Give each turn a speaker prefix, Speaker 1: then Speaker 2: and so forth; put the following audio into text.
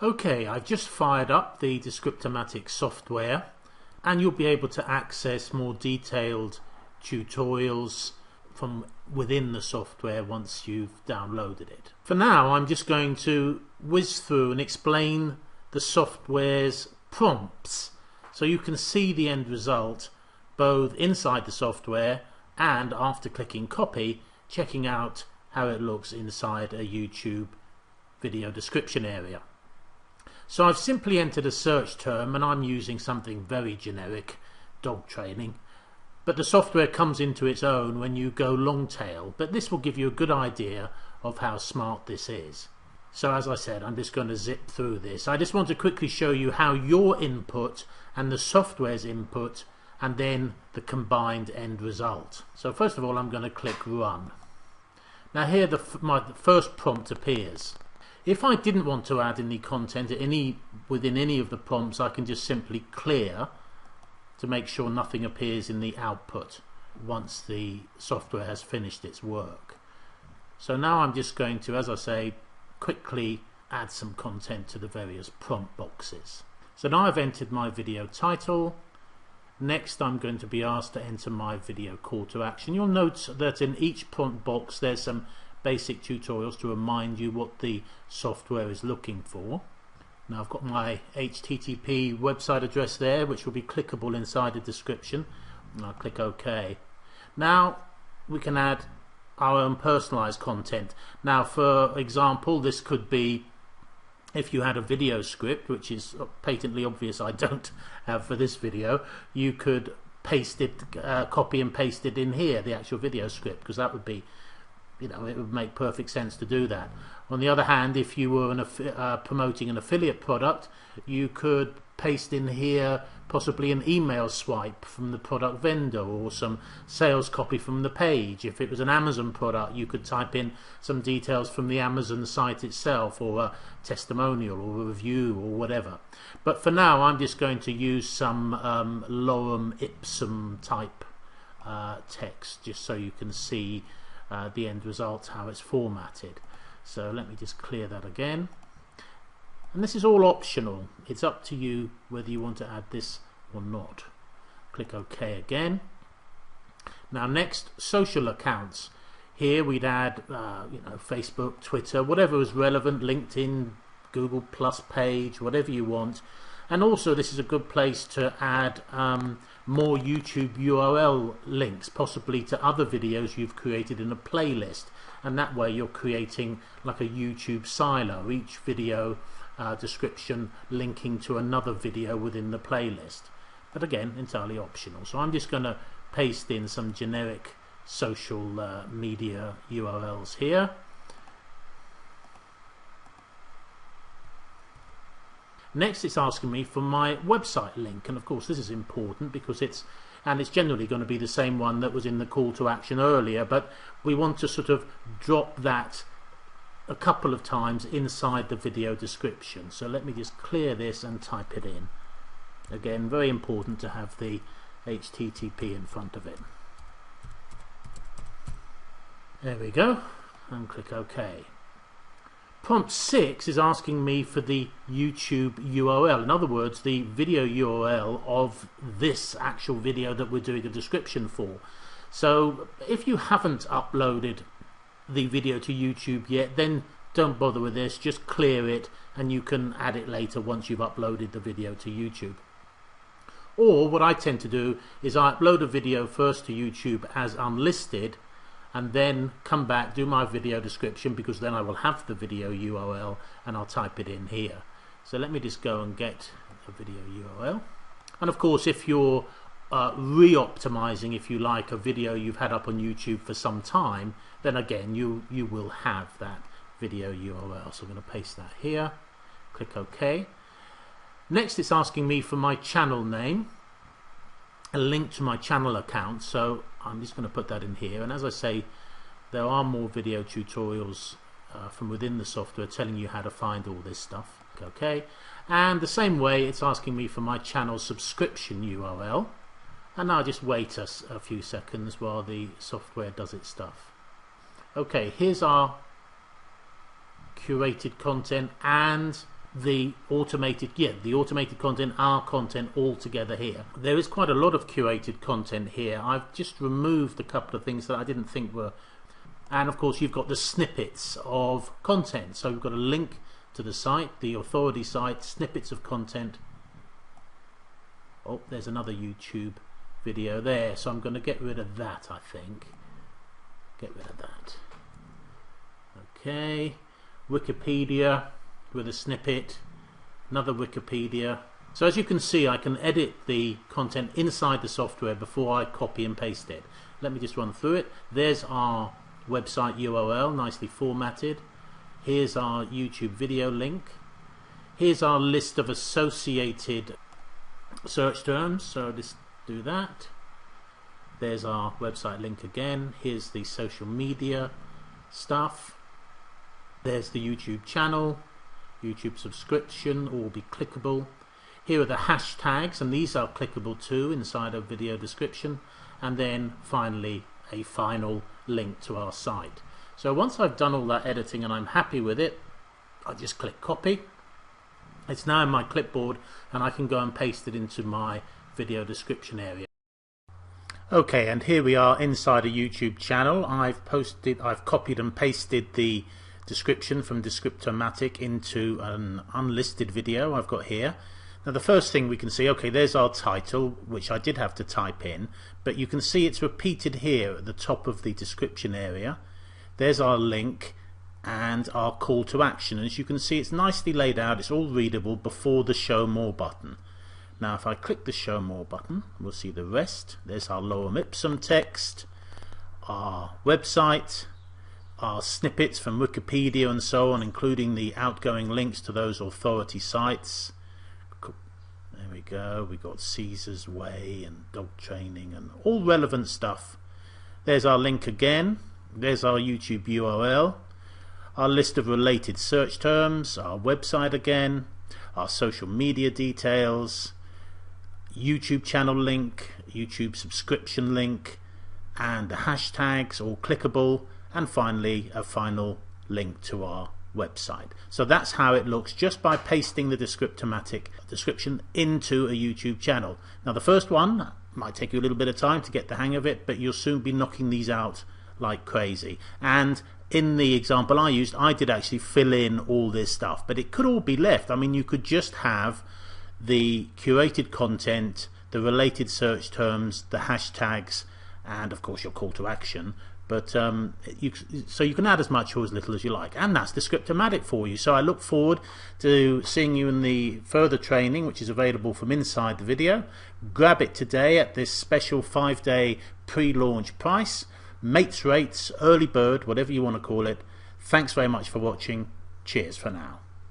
Speaker 1: Okay, I've just fired up the Descriptomatic software and you'll be able to access more detailed tutorials from within the software once you've downloaded it. For now, I'm just going to whiz through and explain the software's prompts so you can see the end result both inside the software and after clicking copy, checking out how it looks inside a YouTube video description area. So I've simply entered a search term and I'm using something very generic, dog training, but the software comes into its own when you go long tail, but this will give you a good idea of how smart this is. So as I said, I'm just going to zip through this. I just want to quickly show you how your input and the software's input and then the combined end result. So first of all, I'm going to click run. Now here my first prompt appears. If I didn't want to add any content within any of the prompts, I can just simply clear to make sure nothing appears in the output once the software has finished its work. So now I'm just going to, as I say, quickly add some content to the various prompt boxes. So now I've entered my video title. Next I'm going to be asked to enter my video call to action. You'll note that in each prompt box there's some basic tutorials to remind you what the software is looking for. Now I've got my HTTP website address there, which will be clickable inside the description, and I'll click OK. Now we can add our own personalized content. Now for example, this could be if you had a video script, which is patently obvious I don't have for this video. You could paste it, copy and paste it in here, the actual video script, because that would be, it would make perfect sense to do that. On the other hand, if you were promoting an affiliate product, you could paste in here possibly an email swipe from the product vendor or some sales copy from the page. If it was an Amazon product, you could type in some details from the Amazon site itself, or a testimonial or a review or whatever. But for now I'm just going to use some lorem ipsum type text, just so you can see the end result, how it's formatted. So let me just clear that again. And this is all optional. It's up to you whether you want to add this or not. Click OK again. Now next, social accounts. Here we'd add Facebook, Twitter, whatever is relevant, LinkedIn, Google Plus page, whatever you want. And also this is a good place to add more YouTube URL links, possibly to other videos you've created in a playlist, and that way you're creating like a YouTube silo, each video description linking to another video within the playlist, but again entirely optional. So I'm just going to paste in some generic social media URLs here. Next it's asking me for my website link, and of course this is important because it's generally going to be the same one that was in the call to action earlier, but we want to sort of drop that a couple of times inside the video description. So let me just clear this and type it in. Again, very important to have the HTTP in front of it. There we go, and click OK. Prompt 6 is asking me for the YouTube URL, in other words the video URL of this actual video that we're doing a description for. So if you haven't uploaded the video to YouTube yet, then don't bother with this, just clear it and you can add it later once you've uploaded the video to YouTube. Or what I tend to do is I upload a video first to YouTube as unlisted and then come back, do my video description, because then I will have the video URL and I'll type it in here. So let me just go and get a video URL. And of course if you're re-optimizing, if you like, a video you've had up on YouTube for some time, then again you will have that video URL. So I'm going to paste that here, click OK. Next it's asking me for my channel name, a link to my channel account, so I'm just going to put that in here. And as I say, there are more video tutorials from within the software telling you how to find all this stuff. Okay, and the same way it's asking me for my channel subscription URL, and I'll just wait a few seconds while the software does its stuff. Okay, here's our curated content and the automated content, our content all together here. There is quite a lot of curated content here. I've just removed a couple of things that I didn't think were, and of course you've got the snippets of content. So we've got a link to the site, the authority site, snippets of content. Oh, there's another YouTube video there, so I'm going to get rid of that, I think. Get rid of that. Okay, Wikipedia with a snippet, another Wikipedia. So as you can see, I can edit the content inside the software before I copy and paste it. Let me just run through it. There's our website URL, nicely formatted. Here's our YouTube video link. Here's our list of associated search terms, so just do that. There's our website link again. Here's the social media stuff. There's the YouTube channel, YouTube subscription, all will be clickable. Here are the hashtags, and these are clickable too inside a video description. And then finally a final link to our site. So once I've done all that editing and I'm happy with it, I just click copy. It's now in my clipboard and I can go and paste it into my video description area. Okay, and here we are inside a YouTube channel. I've copied and pasted the description from Descriptomatic into an unlisted video I've got here. Now the first thing we can see, okay, there's our title, which I did have to type in, but you can see it's repeated here at the top of the description area. There's our link and our call to action. As you can see, it's nicely laid out, it's all readable before the show more button. Now if I click the show more button, we'll see the rest. There's our lorem ipsum text, our website, our snippets from Wikipedia and so on, including the outgoing links to those authority sites. There we go, we got Caesar's Way and dog training and all relevant stuff. There's our link again, there's our YouTube URL, our list of related search terms, our website again, our social media details, YouTube channel link, YouTube subscription link, and the hashtags all clickable, and finally a final link to our website. So that's how it looks just by pasting the Descriptomatic description into a YouTube channel. Now the first one might take you a little bit of time to get the hang of it, but you'll soon be knocking these out like crazy. And in the example I used, I did actually fill in all this stuff, but it could all be left. I mean, you could just have the curated content, the related search terms, the hashtags, and of course your call to action. But so you can add as much or as little as you like, and that's Descriptomatic for you. So I look forward to seeing you in the further training, which is available from inside the video. Grab it today at this special 5-day pre-launch price. Mates rates, early bird, whatever you want to call it. Thanks very much for watching. Cheers for now.